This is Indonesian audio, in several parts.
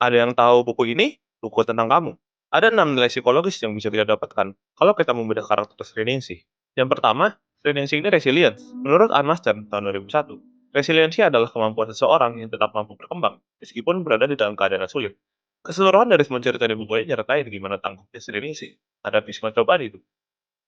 Ada yang tahu buku ini? Buku tentang kamu. Ada 6 nilai psikologis yang bisa kita dapatkan kalau kita membedah karakter Sriningsih. Yang pertama, Sriningsih ini resilience. Menurut Ann Master tahun 2001, resiliensi adalah kemampuan seseorang yang tetap mampu berkembang meskipun berada di dalam keadaan yang sulit. Keseluruhan dari semua cerita di buku ini nyertain gimana tangguhnya Sriningsih hadapi semua cobaan itu.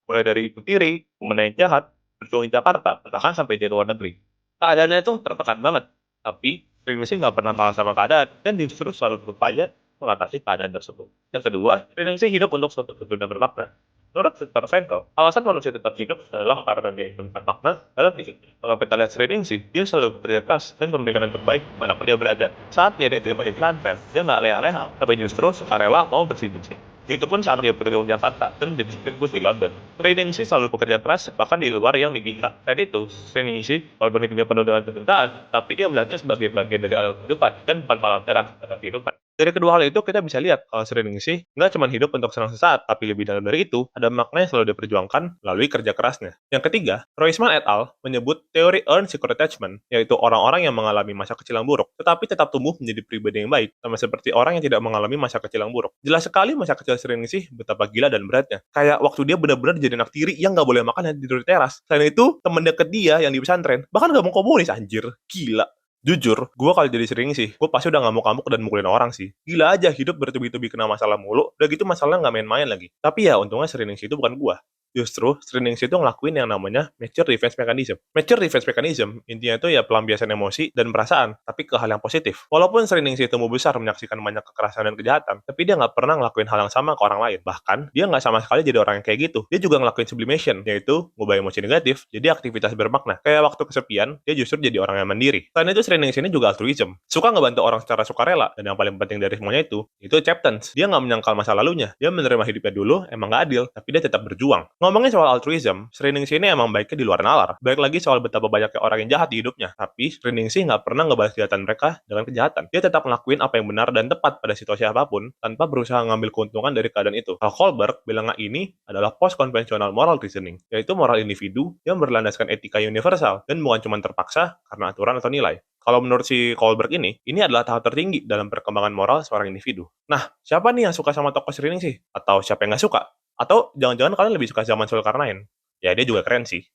Mulai dari ibu tiri, pemenang yang jahat, berjuang di Jakarta, bahkan sampai di luar negeri. Keadaannya itu tertekan banget, tapi Ningsih nggak pernah kalah sama keadaan, dan justru selalu berupaya mengatasi keadaan tersebut. Yang kedua, Ningsih hidup untuk suatu tujuan yang bermakna. Menurut Viktor Frankl, alasan manusia tetap hidup adalah karena dia menemukan makna dalam hidup. Kalau kita lihat Ningsih, dia selalu bekerja keras dan memberikan yang terbaik dimanapun dia berada. Saat dia tidak iklan fans, dia nggak leha-leha, tapi justru sukarela mau bersih-bersih. Itu pun saat dia bergaul di Jakarta dan jadi sirkus di London. Ningsih selalu bekerja keras, bahkan di luar yang diminta. Dan itu, Ningsih, walaupun hidupnya penuh dengan penderitaan, tapi dia melihatnya sebagai bagian dari alam kehidupan dan bukan malam terang dalam kehidupan. Dari kedua hal itu kita bisa lihat kalau Ningsih nggak cuma hidup untuk senang sesaat, tapi lebih dalam dari itu, ada makna yang selalu diperjuangkan melalui kerja kerasnya. Yang ketiga, Roisman et al. Menyebut teori earned secret attachment, yaitu orang-orang yang mengalami masa kecil yang buruk, tetapi tetap tumbuh menjadi pribadi yang baik, sama seperti orang yang tidak mengalami masa kecil yang buruk. Jelas sekali masa kecil Ningsih betapa gila dan beratnya. Kayak waktu dia benar-benar jadi anak tiri yang nggak boleh makan dan tidur di teras. Selain itu, temen deket dia yang di pesantren, bahkan nggak mau komunis anjir. Gila. Jujur, gue kalau jadi sih, gue pasti udah ngamuk-ngamuk dan mukulin orang sih. Gila aja hidup bertubi-tubi kena masalah mulu, udah gitu masalahnya nggak main-main lagi. Tapi ya untungnya Sriningsih itu bukan gue. Justru Sriningsih itu ngelakuin yang namanya mature defense mechanism. Mature defense mechanism intinya itu ya pelampiasan emosi dan perasaan, tapi ke hal yang positif. Walaupun Sriningsih tumbuh besar menyaksikan banyak kekerasan dan kejahatan, tapi dia nggak pernah ngelakuin hal yang sama ke orang lain. Bahkan, dia nggak sama sekali jadi orang yang kayak gitu. Dia juga ngelakuin sublimation, yaitu ngubah emosi negatif jadi aktivitas bermakna. Kayak waktu kesepian, dia justru jadi orang yang mandiri. Selain itu, Ningsih ini juga altruism. Suka ngebantu orang secara sukarela, dan yang paling penting dari semuanya itu acceptance. Dia nggak menyangkal masa lalunya. Dia menerima hidupnya dulu, emang nggak adil, tapi dia tetap berjuang. Ngomongin soal altruism, Ningsih ini emang baiknya di luar nalar. Baik lagi soal betapa banyaknya orang yang jahat di hidupnya. Tapi Ningsih nggak pernah ngebalas kejahatan mereka dengan kejahatan. Dia tetap ngelakuin apa yang benar dan tepat pada situasi apapun, tanpa berusaha ngambil keuntungan dari keadaan itu. Hal Kohlberg bilang ini adalah post-conventional moral reasoning, yaitu moral individu yang berlandaskan etika universal dan bukan cuma terpaksa karena aturan atau nilai. Kalau menurut si Kohlberg ini adalah tahap tertinggi dalam perkembangan moral seorang individu. Nah, siapa nih yang suka sama tokoh Ningsih? Atau siapa yang nggak suka? Atau jangan-jangan kalian lebih suka zaman Zulkarnain? Ya, dia juga keren sih.